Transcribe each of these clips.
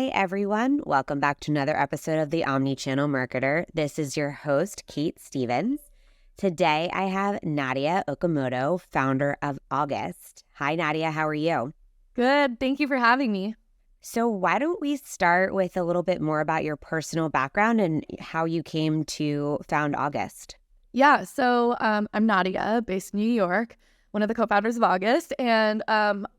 Hi, everyone. Welcome back to another episode of the Omnichannel Marketer. This is your host, Kate Stevens. Today, I have Nadya Okamoto, founder of August. Hi, Nadya. How are you? Good. Thank you for having me. So why don't we start with a little bit more about your personal background and how you came to found August? Yeah. So I'm Nadya, based in New York, one of the co-founders of August. And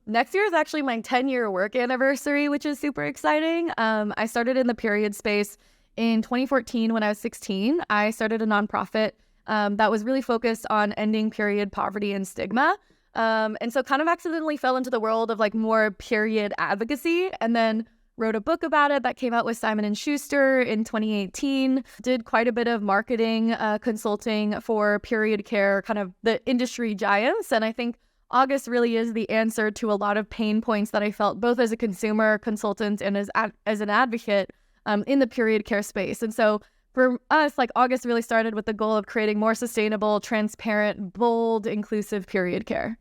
next year is actually my 10-year work anniversary, which is super exciting. I started in the period space in 2014 when I was 16. I started a nonprofit that was really focused on ending period poverty and stigma. And so kind of accidentally fell into the world of like more period advocacy, and then wrote a book about it that came out with Simon & Schuster in 2018, did quite a bit of marketing consulting for period care, kind of the industry giants. And I think August really is the answer to a lot of pain points that I felt both as a consumer consultant and as an advocate in the period care space. And so for us, like August really started with the goal of creating more sustainable, transparent, bold, inclusive period care.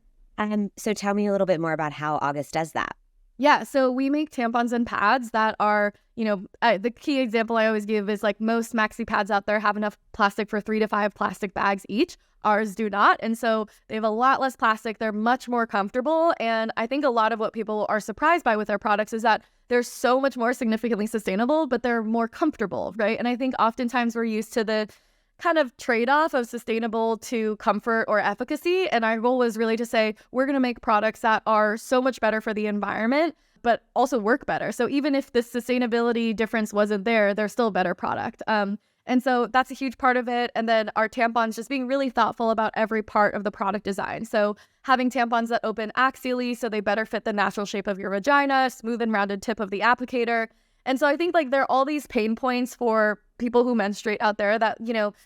So tell me a little bit more about how August does that. Yeah, so we make tampons and pads that are, the key example I always give is like most maxi pads out there have enough plastic for 3 to 5 plastic bags each. Ours do not. And so they have a lot less plastic. They're much more comfortable. And I think a lot of what people are surprised by with our products is that they're so much more significantly sustainable, but they're more comfortable, right? And I think oftentimes we're used to the kind of trade-off of sustainable to comfort or efficacy. And our goal was really to say, we're going to make products that are so much better for the environment, but also work better. So even if the sustainability difference wasn't there, they're still a better product. And so that's a huge part of it. And then our tampons, just being really thoughtful about every part of the product design. So having tampons that open axially so they better fit the natural shape of your vagina, smooth and rounded tip of the applicator. And so I think like there are all these pain points for people who menstruate out there that,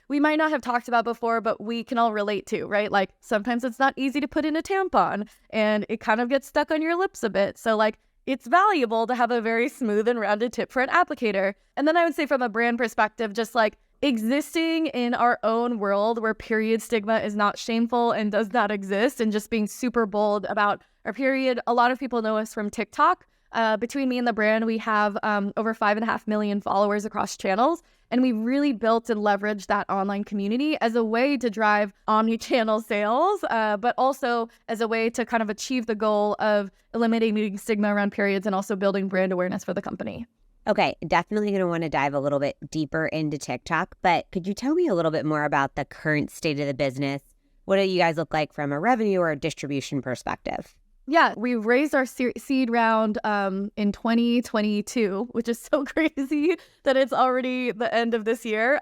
we might not have talked about before, but we can all relate to, right? Like sometimes it's not easy to put in a tampon and it kind of gets stuck on your lips a bit. So like it's valuable to have a very smooth and rounded tip for an applicator. And then I would say from a brand perspective, just like existing in our own world where period stigma is not shameful and does not exist, and just being super bold about our period. A lot of people know us from TikTok. Between me and the brand, we have over 5.5 million followers across channels. And we really built and leveraged that online community as a way to drive omni-channel sales, but also as a way to kind of achieve the goal of eliminating stigma around periods and also building brand awareness for the company. Okay, definitely going to want to dive a little bit deeper into TikTok, but could you tell me a little bit more about the current state of the business? What do you guys look like from a revenue or a distribution perspective? Yeah, we raised our seed round in 2022, which is so crazy that it's already the end of this year.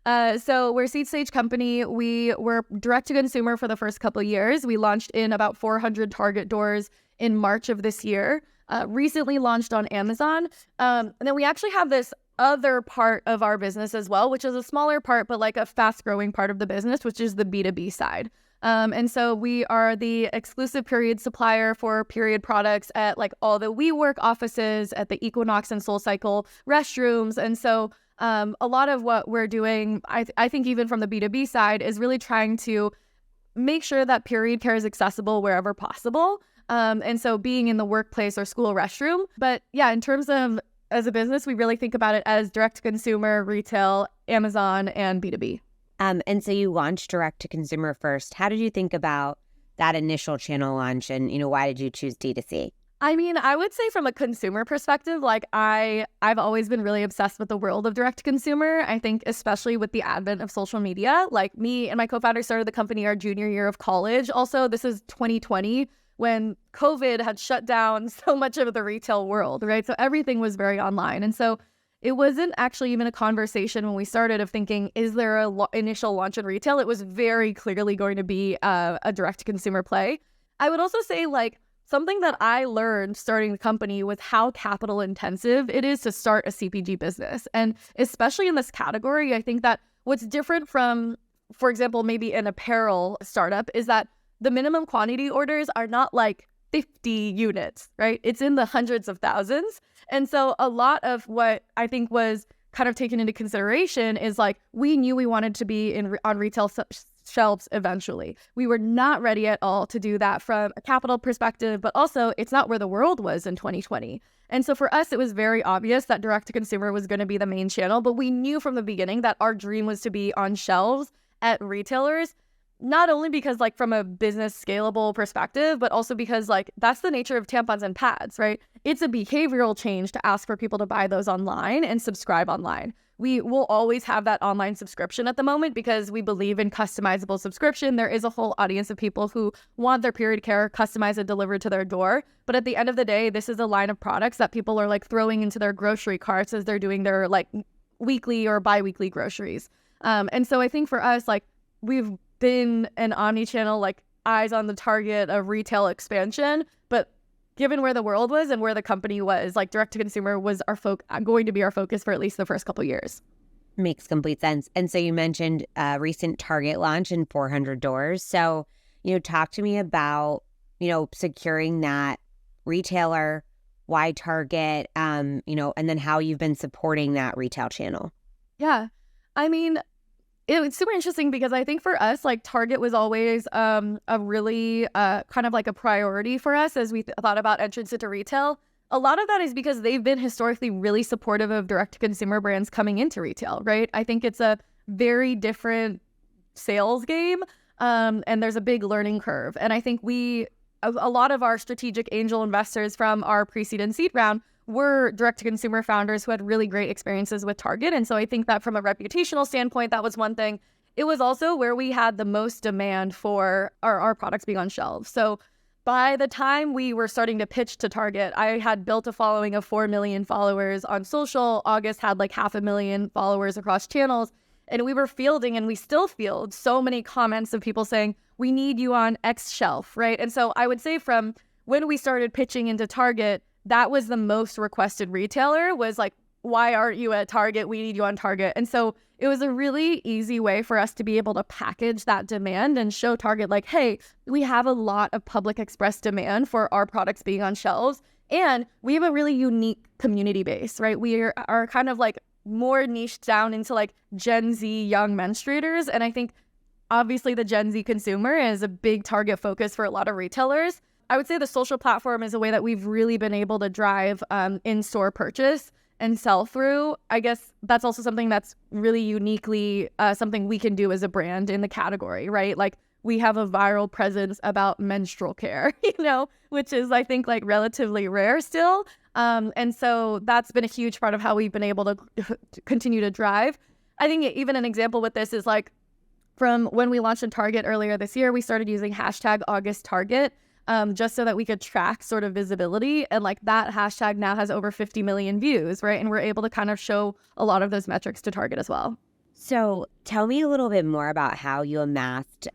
So we're a seed stage company. We were direct to consumer for the first couple of years. We launched in about 400 Target doors in March of this year. Recently launched on Amazon. And then we actually have this other part of our business as well, which is a smaller part, but like a fast growing part of the business, which is the B2B side. And so we are the exclusive period supplier for period products at like all the WeWork offices, at the Equinox and SoulCycle restrooms. And so a lot of what we're doing, I think even from the B2B side, is really trying to make sure that period care is accessible wherever possible. And so being in the workplace or school restroom. But yeah, in terms of as a business, we really think about it as direct to consumer, retail, Amazon, and B2B. And so you launched direct to consumer first. How did you think about that initial channel launch, and why did you choose D2C? I mean, I would say from a consumer perspective, like I've always been really obsessed with the world of direct to consumer. I think especially with the advent of social media, like me and my co-founder started the company our junior year of college. Also, this is 2020 when COVID had shut down so much of the retail world, right? So everything was very online. And so it wasn't actually even a conversation when we started of thinking, is there a initial launch in retail? It was very clearly going to be a direct-to-consumer play. I would also say like something that I learned starting the company was how capital intensive it is to start a CPG business. And especially in this category, I think that what's different from, for example, maybe an apparel startup is that the minimum quantity orders are not like 50 units, right? It's in the hundreds of thousands. And so a lot of what I think was kind of taken into consideration is like, we knew we wanted to be on retail shelves eventually. We were not ready at all to do that from a capital perspective, but also it's not where the world was in 2020. And so for us, it was very obvious that direct to consumer was going to be the main channel, but we knew from the beginning that our dream was to be on shelves at retailers, not only because like from a business scalable perspective, but also because like that's the nature of tampons and pads, right? It's a behavioral change to ask for people to buy those online and subscribe online. We will always have that online subscription at the moment because we believe in customizable subscription. There is a whole audience of people who want their period care customized and delivered to their door. But at the end of the day, this is a line of products that people are like throwing into their grocery carts as they're doing their like weekly or bi-weekly groceries. And so I think for us, like we've been an omnichannel, like eyes on the target of retail expansion, but given where the world was and where the company was, like direct to consumer was going to be our focus for at least the first couple of years. Makes complete sense. And so you mentioned a recent Target launch in 400 doors. So, talk to me about, securing that retailer, why Target, and then how you've been supporting that retail channel. Yeah. I mean, it was super interesting because I think for us, like Target was always a really kind of like a priority for us as we thought about entrance into retail. A lot of that is because they've been historically really supportive of direct-to-consumer brands coming into retail, right? I think it's a very different sales game, and there's a big learning curve. And I think a lot of our strategic angel investors from our pre-seed and seed round were direct-to-consumer founders who had really great experiences with Target. And so I think that from a reputational standpoint, that was one thing. It was also where we had the most demand for our products being on shelves. So by the time we were starting to pitch to Target, I had built a following of 4 million followers on social. August had like 500,000 followers across channels. And we were fielding, and we still field so many comments of people saying, we need you on X shelf, right? And so I would say from when we started pitching into Target, that was the most requested retailer was like, why aren't you at Target? We need you on Target. And so it was a really easy way for us to be able to package that demand and show Target like, hey, we have a lot of public express demand for our products being on shelves. And we have a really unique community base, right? We are kind of like more niched down into like Gen Z young menstruators. And I think obviously the Gen Z consumer is a big target focus for a lot of retailers. I would say the social platform is a way that we've really been able to drive in-store purchase and sell through. I guess that's also something that's really uniquely something we can do as a brand in the category, right? Like we have a viral presence about menstrual care, which is I think like relatively rare still. And so that's been a huge part of how we've been able to continue to drive. I think even an example with this is like from when we launched in Target earlier this year, we started using hashtag August Target. Just so that we could track sort of visibility. And like that hashtag now has over 50 million views, right? And we're able to kind of show a lot of those metrics to Target as well. So tell me a little bit more about how you amassed,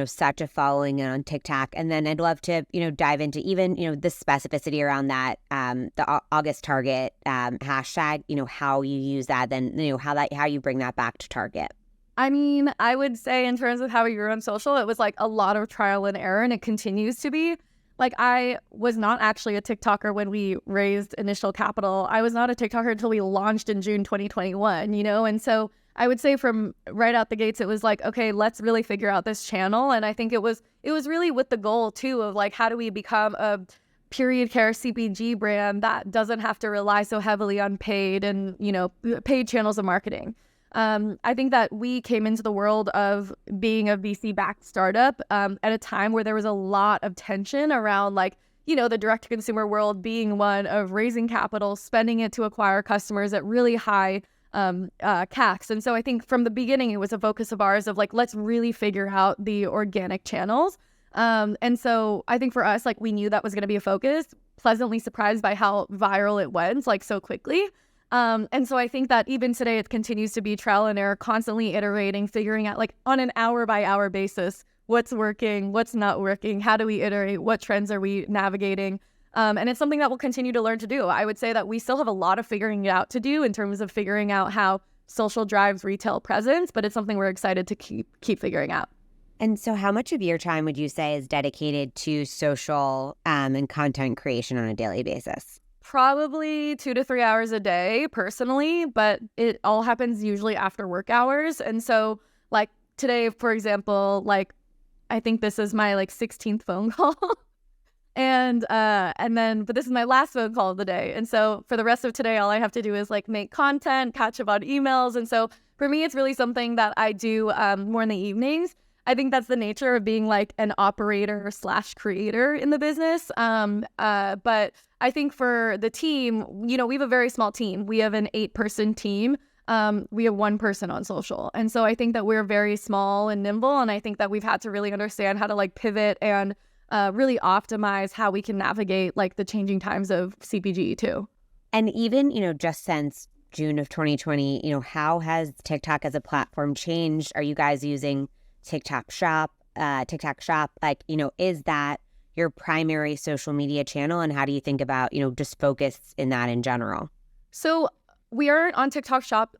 such a following on TikTok. And then I'd love to, dive into even, the specificity around that, the August Target hashtag, how you use that, then, how you bring that back to Target. I mean, I would say in terms of how we grew on social, it was like a lot of trial and error, and it continues to be. Like I was not actually a TikToker when we raised initial capital. I was not a TikToker until we launched in June 2021, And so I would say from right out the gates, it was like, okay, let's really figure out this channel. And I think it was really with the goal too of like, how do we become a period care CPG brand that doesn't have to rely so heavily on paid and, paid channels of marketing. I think that we came into the world of being a VC-backed startup at a time where there was a lot of tension around like, the direct-to-consumer world being one of raising capital, spending it to acquire customers at really high CACs. And so I think from the beginning, it was a focus of ours of like, let's really figure out the organic channels. And so I think for us, like we knew that was going to be a focus, pleasantly surprised by how viral it went like so quickly. And so I think that even today, it continues to be trial and error, constantly iterating, figuring out like on an hour by hour basis, what's working, what's not working, how do we iterate, what trends are we navigating? And it's something that we'll continue to learn to do. I would say that we still have a lot of figuring it out to do in terms of figuring out how social drives retail presence, but it's something we're excited to keep figuring out. And so how much of your time would you say is dedicated to social and content creation on a daily basis? Probably 2 to 3 hours a day personally, but it all happens usually after work hours. And so like today, for example, like I think this is my like 16th phone call. But this is my last phone call of the day. And so for the rest of today, all I have to do is like make content, catch up on emails. And so for me, it's really something that I do more in the evenings. I think that's the nature of being like an operator / creator in the business. But I think for the team, we have a very small team. We have an 8-person team. We have 1 person on social. And so I think that we're very small and nimble. And I think that we've had to really understand how to like pivot and really optimize how we can navigate like the changing times of CPG too. And even, just since June of 2020, how has TikTok as a platform changed? Are you guys using TikTok Shop? Like, is that your primary social media channel? And how do you think about, just focus in that in general? So we aren't on TikTok Shop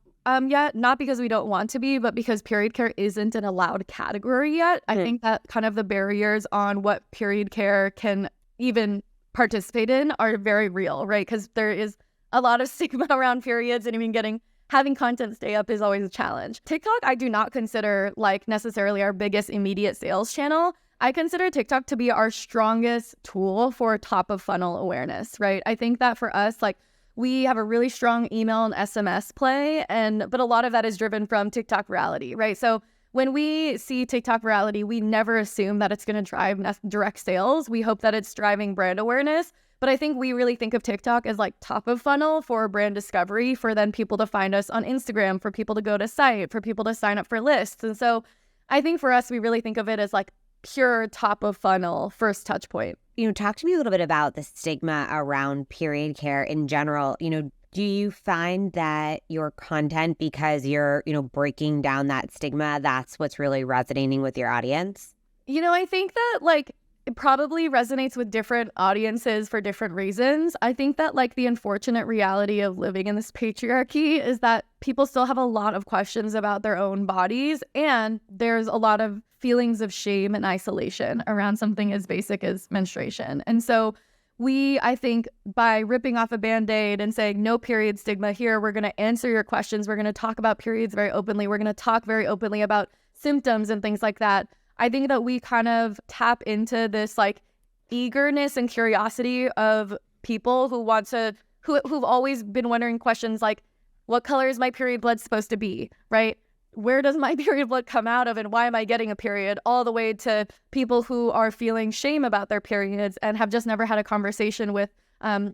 yet, not because we don't want to be, but because period care isn't an allowed category yet. I think that kind of the barriers on what period care can even participate in are very real, right? Because there is a lot of stigma around periods, and even having content stay up is always a challenge. TikTok, I do not consider like necessarily our biggest immediate sales channel. I consider TikTok to be our strongest tool for top of funnel awareness, right? I think that for us, like, we have a really strong email and SMS play, but a lot of that is driven from TikTok virality, right? So when we see TikTok virality, we never assume that it's going to drive direct sales. We hope that it's driving brand awareness. But I think we really think of TikTok as like top of funnel for brand discovery, for then people to find us on Instagram, for people to go to site, for people to sign up for lists. And so I think for us, we really think of it as like pure top of funnel first touch point. Talk to me a little bit about the stigma around period care in general. Do you find that your content, because you're, breaking down that stigma, that's what's really resonating with your audience? I think that like it probably resonates with different audiences for different reasons. I think that like the unfortunate reality of living in this patriarchy is that people still have a lot of questions about their own bodies, and there's a lot of feelings of shame and isolation around something as basic as menstruation. And so I think by ripping off a Band-Aid and saying no period stigma here, we're going to answer your questions. We're going to talk about periods very openly. We're going to talk very openly about symptoms and things like that. I think that we kind of tap into this like eagerness and curiosity of people who've always been wondering questions like, what color is my period blood supposed to be, right? Where does my period blood come out of, and why am I getting a period? All the way to people who are feeling shame about their periods and have just never had a conversation with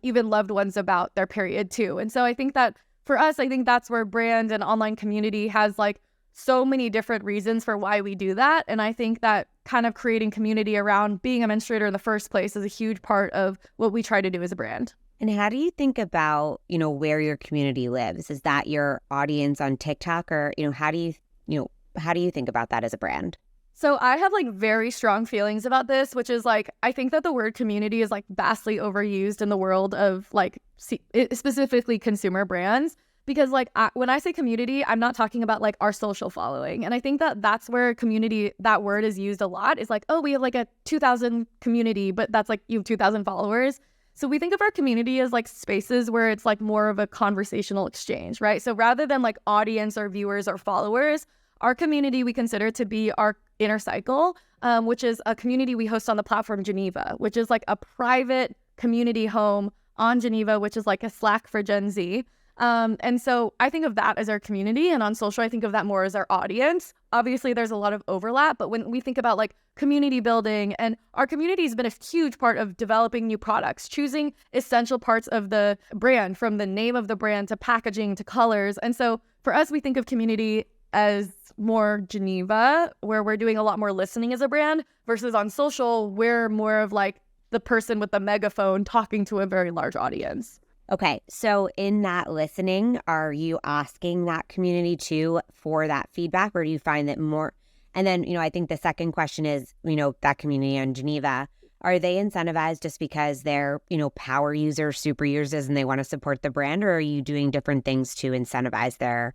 even loved ones about their period too. And so I think that for us, I think that's where brand and online community has like so many different reasons for why we do that. And I think that kind of creating community around being a menstruator in the first place is a huge part of what we try to do as a brand. And how do you think about, where your community lives? Is that your audience on TikTok, or, how do you think about that as a brand? So I have like very strong feelings about this, which is like, I think that the word community is like vastly overused in the world of like specifically consumer brands. Because like when I say community, I'm not talking about like our social following. And I think that that's where community, that word is used a lot. It's like, oh, we have like a 2,000 community, but that's like you have 2,000 followers. So we think of our community as like spaces where it's like more of a conversational exchange, right? So rather than like audience or viewers or followers, our community we consider to be our inner cycle, which is a community we host on the platform Geneva, which is like a private community home on Geneva, which is like a Slack for Gen Z. And so I think of that as our community, and on social, I think of that more as our audience. Obviously, there's a lot of overlap, but when we think about like community building, and our community has been a huge part of developing new products, choosing essential parts of the brand, from the name of the brand to packaging to colors. And so for us, we think of community as more Geneva, where we're doing a lot more listening as a brand, versus on social, we're more of like the person with the megaphone talking to a very large audience. Okay, so in that listening, are you asking that community too for that feedback, or do you find that more? And then, I think the second question is, that community on Geneva, are they incentivized just because they're, power users, super users, and they want to support the brand, or are you doing different things to incentivize their,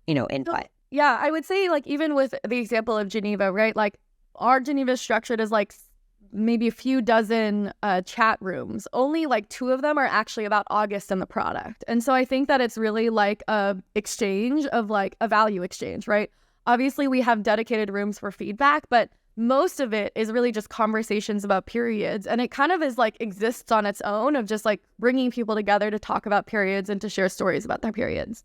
input? Yeah, I would say like even with the example of Geneva, right? Like our Geneva is structured as like maybe a few dozen chat rooms. Only like 2 of them are actually about August and the product. And so I think that it's really like a exchange of like a value exchange, right? Obviously, we have dedicated rooms for feedback, but most of it is really just conversations about periods. And it kind of is like exists on its own of just like bringing people together to talk about periods and to share stories about their periods.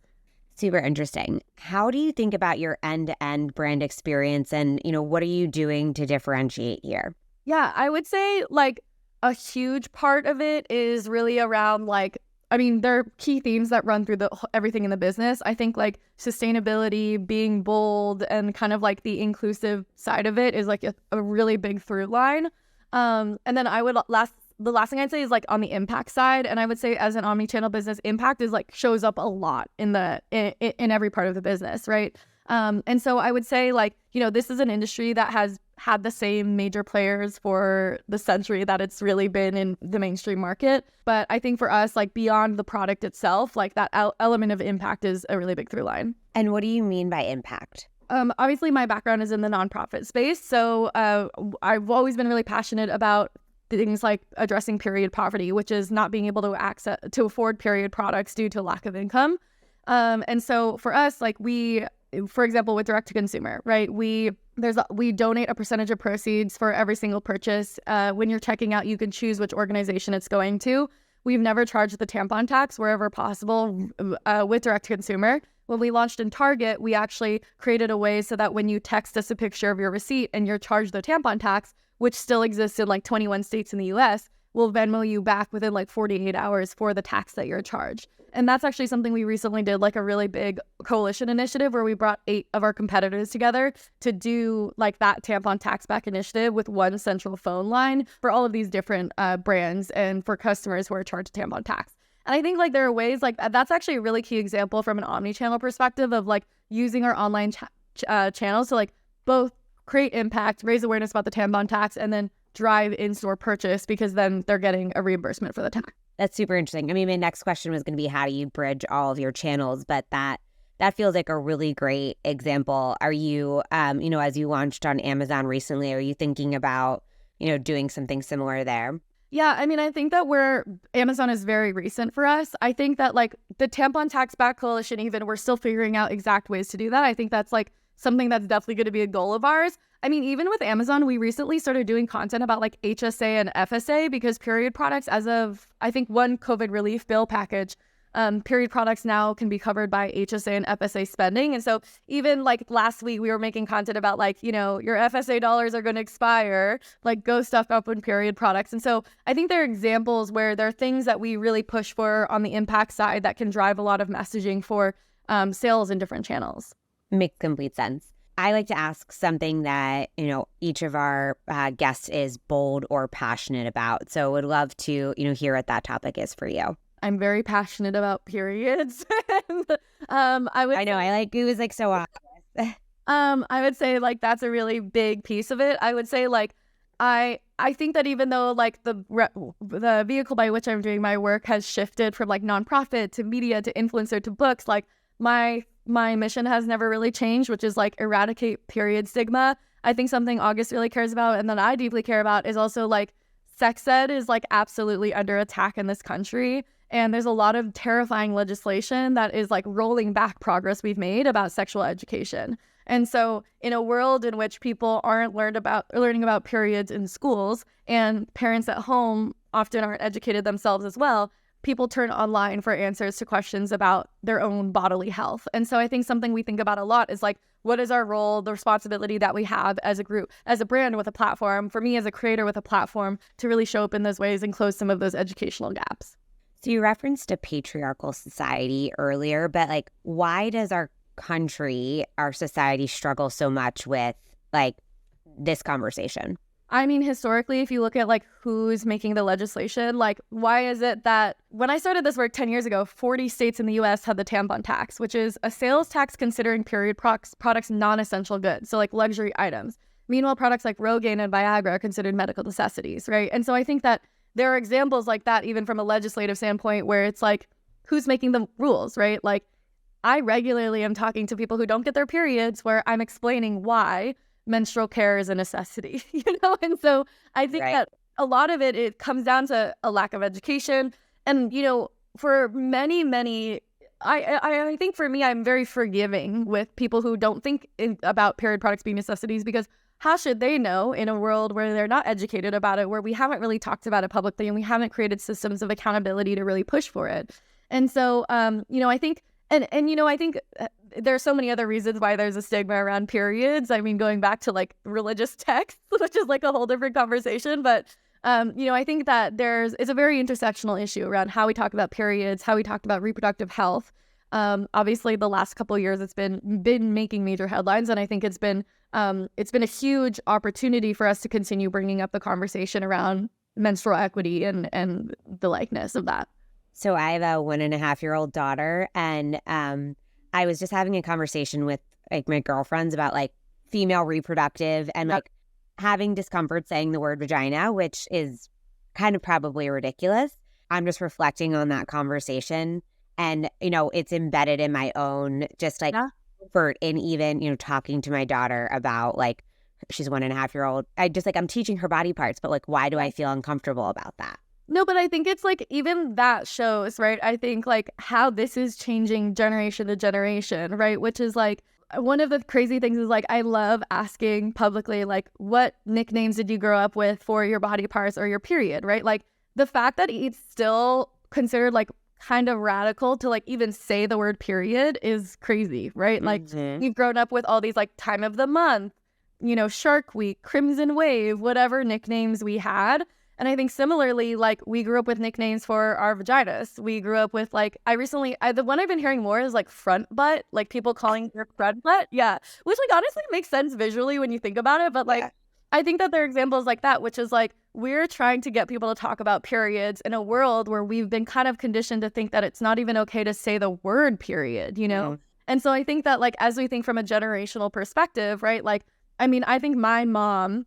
Super interesting. How do you think about your end-to-end brand experience and, what are you doing to differentiate here? Yeah, I would say like a huge part of it is really around like, I mean, there are key themes that run through everything in the business. I think like sustainability, being bold, and kind of like the inclusive side of it is like a really big through line. And then the last thing I'd say is like on the impact side. And I would say as an omnichannel business, impact is like shows up a lot in every part of the business, right? And so I would say like, this is an industry that has had the same major players for the century that it's really been in the mainstream market. But I think for us, like beyond the product itself, like that element of impact is a really big through line. And what do you mean by impact? Obviously, my background is in the nonprofit space. So I've always been really passionate about things like addressing period poverty, which is not being able to afford period products due to lack of income. And so for us, like for example, with direct to consumer, right? We donate a percentage of proceeds for every single purchase. When you're checking out, you can choose which organization it's going to. We've never charged the tampon tax wherever possible with direct to consumer. When we launched in Target, we actually created a way so that when you text us a picture of your receipt and you're charged the tampon tax, which still exists in like 21 states in the US, we'll Venmo you back within like 48 hours for the tax that you're charged. And that's actually something we recently did, like a really big coalition initiative where we brought 8 of our competitors together to do like that tampon tax back initiative with one central phone line for all of these different brands and for customers who are charged tampon tax. And I think like there are ways like that's actually a really key example from an omnichannel perspective of like using our online channels to like both create impact, raise awareness about the tampon tax, and then drive in-store purchase because then they're getting a reimbursement for the tax. That's super interesting. I mean, my next question was going to be how do you bridge all of your channels, but that feels like a really great example. Are you, as you launched on Amazon recently, are you thinking about, doing something similar there? Yeah, I mean, I think that Amazon is very recent for us. I think that like the tampon tax back coalition, even we're still figuring out exact ways to do that. I think that's like something that's definitely going to be a goal of ours. I mean, even with Amazon, we recently started doing content about like HSA and FSA because period products, as of I think one COVID relief bill package, period products now can be covered by HSA and FSA spending. And so even like last week, we were making content about like, your FSA dollars are going to expire, like go stuff up in period products. And so I think there are examples where there are things that we really push for on the impact side that can drive a lot of messaging for sales in different channels. Makes complete sense. I like to ask something that, each of our guests is bold or passionate about. So would love to, hear what that topic is for you. I'm very passionate about periods. I know. It was like so obvious. I would say like that's a really big piece of it. I would say like I think that even though like the vehicle by which I'm doing my work has shifted from like nonprofit to media to influencer to books, like my mission has never really changed, which is like eradicate period stigma. I think something August really cares about and that I deeply care about is also like sex ed is like absolutely under attack in this country. And there's a lot of terrifying legislation that is like rolling back progress we've made about sexual education. And so in a world in which people aren't learning about periods in schools and parents at home often aren't educated themselves as well, people turn online for answers to questions about their own bodily health. And so I think something we think about a lot is like, what is our role, the responsibility that we have as a group, as a brand with a platform, for me as a creator with a platform to really show up in those ways and close some of those educational gaps. So you referenced a patriarchal society earlier, but like, why does our country, our society struggle so much with like this conversation? I mean, historically, if you look at like who's making the legislation, like why is it that when I started this work 10 years ago, 40 states in the US had the tampon tax, which is a sales tax considering period products non-essential goods, so like luxury items. Meanwhile, products like Rogaine and Viagra are considered medical necessities, right? And so I think that there are examples like that, even from a legislative standpoint, where it's like, who's making the rules, right? Like, I regularly am talking to people who don't get their periods where I'm explaining why menstrual care is a necessity, And so I think that a lot of it comes down to a lack of education. And, for many, many I think for me, I'm very forgiving with people who don't think about period products being necessities, because how should they know in a world where they're not educated about it, where we haven't really talked about it publicly and we haven't created systems of accountability to really push for it. And so, I think, I think there's so many other reasons why there's a stigma around periods. I mean, going back to like religious texts, which is like a whole different conversation. But, I think that it's a very intersectional issue around how we talk about periods, how we talk about reproductive health. Obviously, the last couple of years, it's been making major headlines, and I think it's been a huge opportunity for us to continue bringing up the conversation around menstrual equity and the likeness of that. So I have a 1.5-year-old daughter, and I was just having a conversation with like my girlfriends about like female reproductive and like having discomfort saying the word vagina, which is kind of probably ridiculous. I'm just reflecting on that conversation, and it's embedded in my own just like comfort in even talking to my daughter about like she's 1.5-year-old. I'm teaching her body parts, but like why do I feel uncomfortable about that? No, but I think it's like even that shows, right? I think like how this is changing generation to generation, right? Which is like one of the crazy things is like I love asking publicly, like, what nicknames did you grow up with for your body parts or your period, right? Like the fact that it's still considered like kind of radical to like even say the word period is crazy, right? Like we've grown up with all these like time of the month, Shark Week, Crimson Wave, whatever nicknames we had. And I think similarly, like we grew up with nicknames for our vaginas. We grew up with like, the one I've been hearing more is like front butt, like people calling their front butt. Yeah. Which like honestly makes sense visually when you think about it. But like, I think that there are examples like that, which is like, we're trying to get people to talk about periods in a world where we've been kind of conditioned to think that it's not even okay to say the word period, And so I think that like, as we think from a generational perspective, right? Like, I mean, I think my mom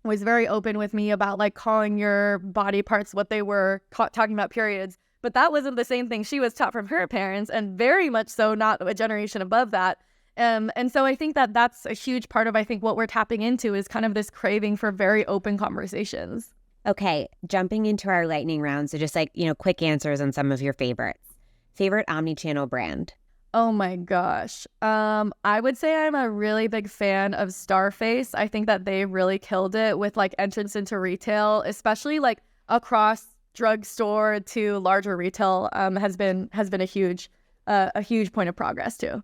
was very open with me about like calling your body parts what they were, talking about periods. But that wasn't the same thing she was taught from her parents, and very much so not a generation above that. And so I think that that's a huge part of, I think, what we're tapping into is kind of this craving for very open conversations. Okay, jumping into our lightning round. So just like, quick answers on some of your favorites. Favorite omnichannel brand? Oh my gosh. I would say I'm a really big fan of Starface. I think that they really killed it with like entrance into retail, especially like across drugstore to larger retail, has been a huge point of progress too.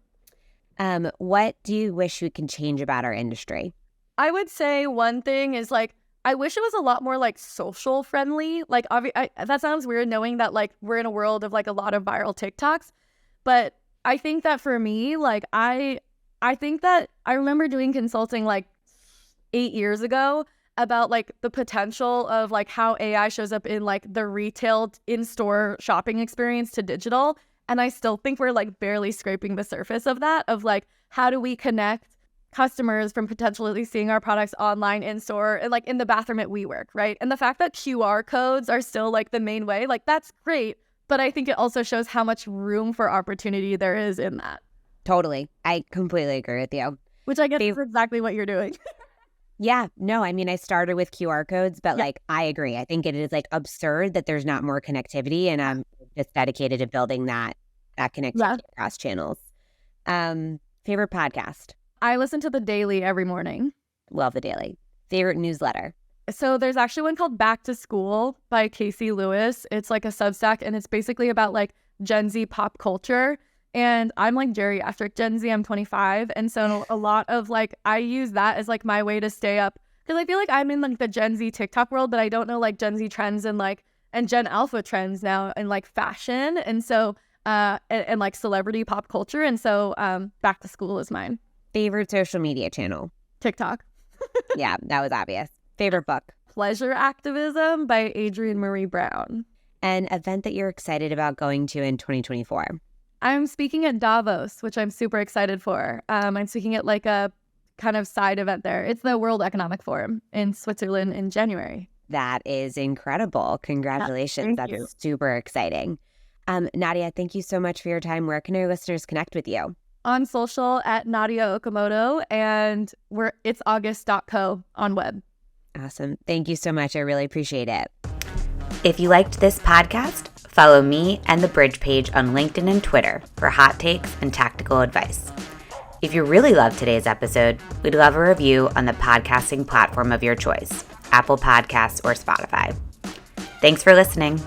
What do you wish we can change about our industry? I would say one thing is like, I wish it was a lot more like social friendly. Like that sounds weird knowing that like we're in a world of like a lot of viral TikToks, but I think that for me, like I think that I remember doing consulting like 8 years ago about like the potential of like how AI shows up in like the retail in-store shopping experience to digital. And I still think we're like barely scraping the surface of that, of like, how do we connect customers from potentially seeing our products online, in store, and like in the bathroom at WeWork, right? And the fact that QR codes are still like the main way, like that's great. But I think it also shows how much room for opportunity there is in that. Totally. I completely agree with you. Which I guess is exactly what you're doing. Yeah. No, I mean, I started with QR codes, but like, I agree. I think it is like absurd that there's not more connectivity, and I'm just dedicated to building that connectivity across channels. Favorite podcast? I listen to The Daily every morning. Love The Daily. Favorite newsletter? So there's actually one called Back to School by Casey Lewis. It's like a Substack, and it's basically about like Gen Z pop culture. And I'm like geriatric Gen Z. I'm 25. And so a lot of like, I use that as like my way to stay up, because I feel like I'm in like the Gen Z TikTok world, but I don't know like Gen Z trends and Gen Alpha trends now in like fashion. And so, and like celebrity pop culture. And so Back to School is mine. Favorite social media channel? TikTok. Yeah, that was obvious. Favorite book? Pleasure Activism by Adrienne Marie Brown. An event that you're excited about going to in 2024? I'm speaking at Davos, which I'm super excited for. I'm speaking at like a kind of side event there. It's the World Economic Forum in Switzerland in January. That is incredible. Congratulations. Thank you. That's super exciting. Nadya, thank you so much for your time. Where can our listeners connect with you? On social at Nadya Okamoto, and it's august.co on web. Awesome. Thank you so much. I really appreciate it. If you liked this podcast, follow me and the Bridge page on LinkedIn and Twitter for hot takes and tactical advice. If you really loved today's episode, we'd love a review on the podcasting platform of your choice, Apple Podcasts or Spotify. Thanks for listening.